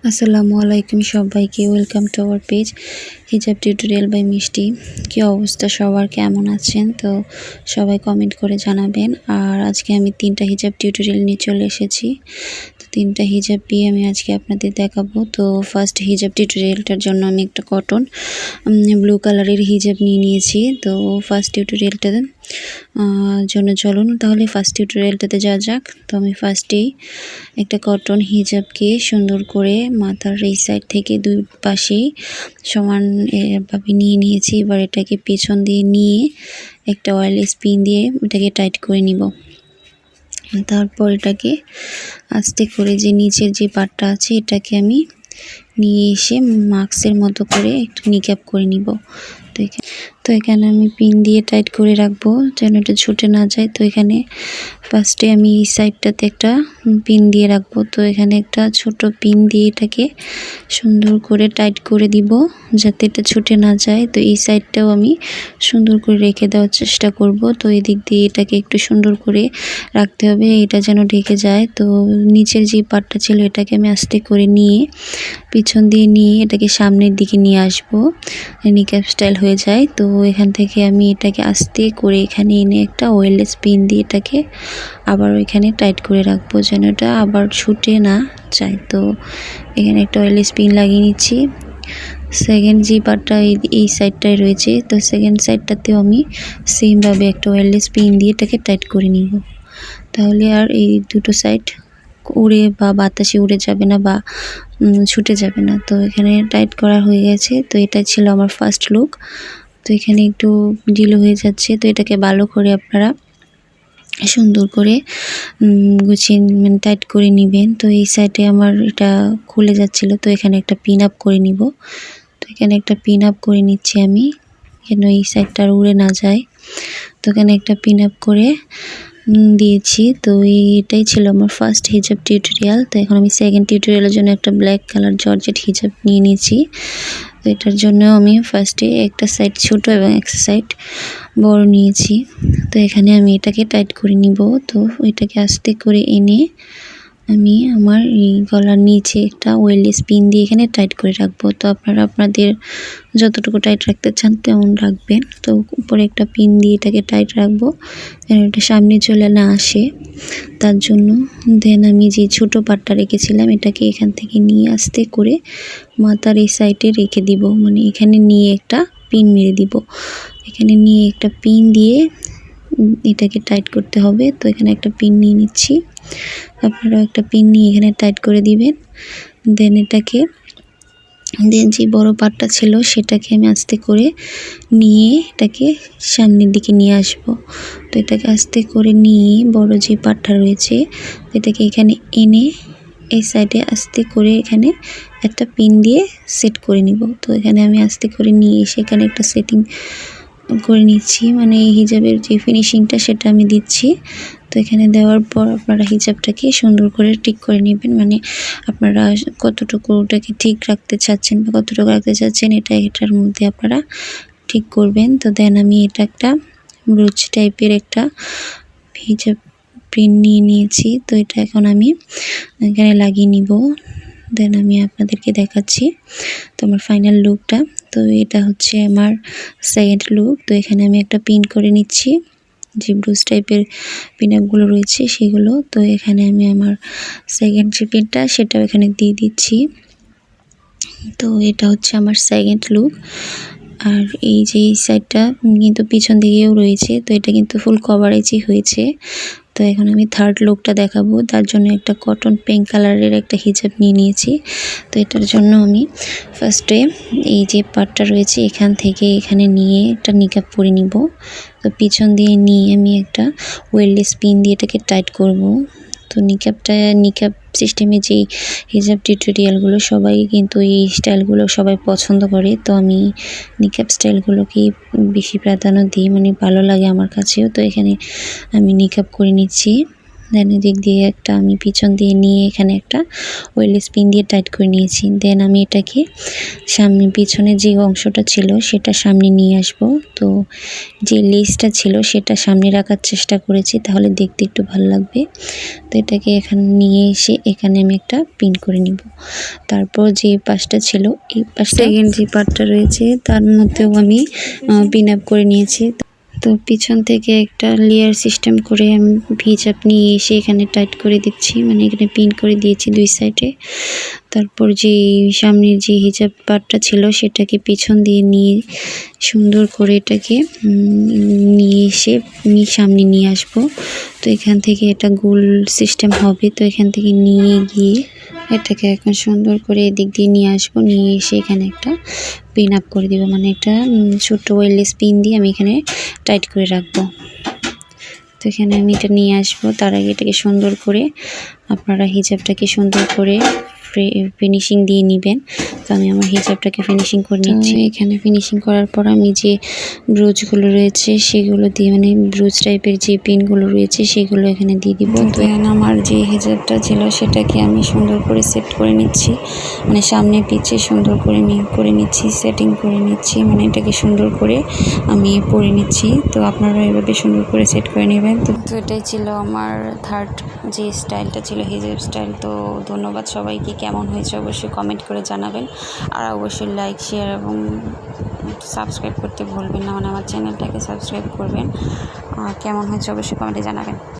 আসসালামু আলাইকুম সবাইকে, ওয়েলকাম টু আওয়ার পেজ হিজাব টিউটোরিয়াল বাই মিষ্টি। কী অবস্থা সবার, কেমন আছেন? তো সবাই কমেন্ট করে জানাবেন। আর আজকে আমি 3টা হিজাব টিউটোরিয়াল নিয়ে চলে এসেছি। তো 3টা হিজাব দিয়ে আমি আজকে আপনাদের দেখাবো। তো ফার্স্ট হিজাব টিউটোরিয়ালটার জন্য আমি একটা কটন ব্লু কালারের হিজাব নিয়ে নিয়েছি। তো ফার্স্ট টিউটোরিয়ালটা জন্য চলুন তাহলে ফার্স্ট টিউটোরিয়ালটাতে যাওয়া যাক। তো আমি ফার্স্টেই একটা কটন হিজাবকে সুন্দর করে মাথার এই সাইড থেকে দুই পাশেই সমানভাবে নিয়ে নিয়েছি। এবার এটাকে পেছন দিয়ে নিয়ে একটা ওয়্যারলেস পিন দিয়ে এটাকে টাইট করে নিব। তারপর এটাকে আস্তে করে যে নিচের যে পার্টটা আছে এটাকে আমি নিয়ে এসে মাস্কের মতো করে একটু নিকাব করে নিব। তো এখানে আমি পিন দিয়ে টাইট করে রাখবো যেন এটা ছুটে না যায়। তো এখানে ফার্স্টে আমি এই সাইডটাতে একটা পিন দিয়ে রাখবো। তো এখানে একটা ছোট পিন দিয়ে এটাকে সুন্দর করে টাইট করে দিব যাতে এটা ছুটে না যায়। তো এই সাইডটাও আমি সুন্দর করে রেখে দেওয়ার চেষ্টা করব। তো এদিক দিয়ে এটাকে একটু সুন্দর করে রাখতে হবে, এটা যেন ঢেকে যায়। তো নিচের যে পার্টটা ছিল এটাকে আমি আস্তে করে নিয়ে পিছন দিয়ে নিয়ে এটাকে সামনের দিকে নিয়ে আসবো, নিকাব স্টাইল হয়ে যায়। তো এখান থেকে আমি এটাকে আস্তে করে এখানে এনে একটা ওয়্যারলেস পিন দিয়ে এটাকে আবার ওইখানে টাইট করে রাখবো যেন এটা আবার ছুটে না যায়। তো এখানে একটা ওয়্যারলেস পিন লাগিয়ে নিচ্ছি। সেকেন্ড যে পার্টটা এই সাইডটায় রয়েছে, তো সেকেন্ড সাইডটাতেও আমি সেমভাবে একটা ওয়্যারলেস পিন দিয়ে এটাকে টাইট করে নিব। তাহলে আর এই দুটো সাইড উড়ে বা বাতাসে উড়ে যাবে না বা ছুটে যাবে না। তো এখানে টাইট করা হয়ে গেছে। তো এটা ছিল আমার ফার্স্ট লুক। তো এখানে একটু ঢিলো হয়ে যাচ্ছে, তো এটাকে ভালো করে আপনারা সুন্দর করে গুছিয়ে টাইট করে নেবেন। তো এই সাইডে আমার এটা খুলে যাচ্ছিল, তো এখানে একটা পিন আপ করে নিব। তো এখানে একটা পিন আপ করে নিচ্ছি আমি, যেন এই সাইডটা উড়ে না যায়। তো এখানে একটা পিন আপ করে দিয়েছি। তো এটাই ছিল আমার ফার্স্ট হিজাব টিউটোরিয়াল। তো এখন আমি সেকেন্ড টিউটোরিয়ালের জন্য একটা ব্ল্যাক কালার জর্জেট হিজাব নিয়ে নিয়েছি। তো এটার জন্য আমি ফার্স্টে একটা সাইড ছোট এবং একটা সাইড বড় নিয়েছি। তো এখানে আমি এটাকে টাইট করে নিব। তো এটাকে আস্তে করে এনে আমি আমার এই গলার নিচে একটা ওয়্যারলেস পিন দিয়ে এখানে টাইট করে রাখবো। তো আপনারা আপনাদের যতটুকু টাইট রাখতে চান তেমন রাখবেন। তো উপরে একটা পিন দিয়ে এটাকে টাইট রাখবো যেন এটা সামনে চলে না আসে, তার জন্য। দেন আমি যে ছোট পাটটা রেখেছিলাম এটাকে এখান থেকে নিয়ে আস্তে করে মাথার এই সাইডে রেখে দিব, মানে এখানে নিয়ে একটা পিন মেরে দিব। এখানে নিয়ে একটা পিন দিয়ে এটাকে টাইট করতে হবে। তো এখানে একটা পিন নিয়ে নিচ্ছি, আপনারাও একটা পিন নিয়ে এখানে টাইট করে দিবেন। দেন যে বড় পাটটা ছিল সেটাকে আমি আস্তে করে নিয়ে এটাকে সামনের দিকে নিয়ে আসব। তো এটাকে আস্তে করে নিয়ে বড় যে পাটটা রয়েছে এটাকে এখানে এনে এই সাইডে আস্তে করে এখানে একটা পিন দিয়ে সেট করে নিব। তো এখানে আমি আস্তে করে নিয়ে সেখানে একটা সেটিং করে নিচ্ছি, মানে এই হিজাবের যে ফিনিশিংটা সেটা আমি দিচ্ছি। তো এখানে দেওয়ার পর আপনারা হিজাবটাকে সুন্দর করে ঠিক করে নেবেন, মানে আপনারা কতটুকু ওটাকে ঠিক রাখতে চাচ্ছেন বা কতটুকু রাখতে চাচ্ছেন এটার মধ্যে আপনারা ঠিক করবেন। তো দেন আমি এটা একটা ব্রুচ টাইপের একটা হিজাব প্রিন্ট নিয়ে নিয়েছি। তো এটা এখন আমি এখানে লাগিয়ে নিব। দেন আমি আপনাদেরকে দেখাচ্ছি তো আমার ফাইনাল লুকটা। তো এটা হচ্ছে আমার সেকেন্ড লুক। তো এখানে আমি একটা পিন করে নিচ্ছি, যে ব্রুচ টাইপের পিন আপগুলো রয়েছে সেগুলো। তো এখানে আমি আমার সেকেন্ড যে পিনটা সেটাও এখানে দিয়ে দিচ্ছি। তো এটা হচ্ছে আমার সেকেন্ড লুক। আর এই যে এই সাইডটা কিন্তু পিছন দিকেও রয়েছে, তো এটা কিন্তু ফুল কভারেজই হয়েছে। তো এখন আমি থার্ড লুকটা দেখাবো, তার জন্য একটা কটন পিঙ্ক কালারের একটা হিজাব নিয়ে নিয়েছি। তো এটার জন্য আমি ফার্স্টে এই যে পার্টটা রয়েছে এখান থেকে এখানে নিয়ে একটা নিকাব পরে নিব। তো পিছন দিয়ে নিয়ে আমি একটা ওয়্যারলেস পিন দিয়ে এটাকে টাইট করব। তো নিকাব সিস্টেমে যেই হিজাব টিউটোরিয়ালগুলো সবাই কিন্তু এই স্টাইলগুলো সবাই পছন্দ করে। তো আমি নিকাব স্টাইলগুলোকেই বেশি প্রাধান্য দিই, মানে ভালো লাগে আমার কাছেও। তো এখানে আমি নিকাব করে নিচ্ছি। দেন এদিক দিয়ে একটা আমি পিছন দিয়ে নিয়ে এখানে একটা ওয়েলেস পিন দিয়ে টাইট করে নিয়েছি। দেন আমি এটাকে সামনে পিছনে যে অংশটা ছিল সেটা সামনে নিয়ে আসব। তো যে লেসটা ছিল সেটা সামনে রাখার চেষ্টা করেছি, তাহলে দেখতে একটু ভালো লাগবে। তো এটাকে এখানে নিয়ে এসে এখানে আমি একটা পিন করে নিব। তারপর যে পাশটা ছিল এই পাশটা সেকেন্ড যে পার্টটা রয়েছে তার মধ্যেও আমি পিন আপ করে নিয়েছি। তো পিছন থেকে একটা লেয়ার সিস্টেম করে আমি হিজাব নিয়ে এসে এখানে টাইট করে দিচ্ছি, মানে এখানে পিন করে দিয়েছি দুই সাইডে। তারপর যে সামনের যে হিজাব পার্টটা ছিল সেটাকে পিছন দিয়ে নিয়ে সুন্দর করে এটাকে নিয়ে এসে আমি সামনে নিয়ে আসব। তো এখান থেকে এটা গোল সিস্টেম হবে। তো এখান থেকে নিয়ে গিয়ে এটাকে এখন সুন্দর করে এদিক দিয়ে নিয়ে আসবো, নিয়ে এসে এখানে একটা পিন আপ করে দিব, মানে একটা ছোট্ট ওয়েলেস পিন দিয়ে আমি এখানে টাইট করে রাখবো। তো এখানে আমি এটা নিয়ে আসবো। তার আগে এটাকে সুন্দর করে আপনারা হিজাবটাকে সুন্দর করে ফিনিশিং দিয়ে নেবেন। তো আমি আমার হিজাবটাকে ফিনিশিং করে নিচ্ছি। এখানে ফিনিশিং করার পর আমি যে ব্রুজগুলো রয়েছে সেগুলো দিয়ে, মানে ব্রুজ টাইপের যে পিনগুলো রয়েছে সেগুলো এখানে দিয়ে দিব। তো এখানে আমার যে হিজাবটা ছিল সেটাকে আমি সুন্দর করে সেট করে নিচ্ছি, মানে সামনে পিছে সুন্দর করে নিচ্ছি, সেটিং করে নিচ্ছি, মানে এটাকে সুন্দর করে আমি পরে নিচ্ছি। তো আপনারা এভাবে সুন্দর করে সেট করে নেবেন। তো এটাই ছিল আমার থার্ড যে স্টাইলটা ছিল হিজাব স্টাইল। তো ধন্যবাদ সবাইকে। কেমন হয়েছে অবশ্যই কমেন্ট করে জানাবেন, আর অবশ্যই লাইক শেয়ার এবং সাবস্ক্রাইব করতে ভুলবেন না, মানে আমার চ্যানেলটাকে সাবস্ক্রাইব করবেন। কেমন হয়েছে অবশ্যই কমেন্টে জানাবেন।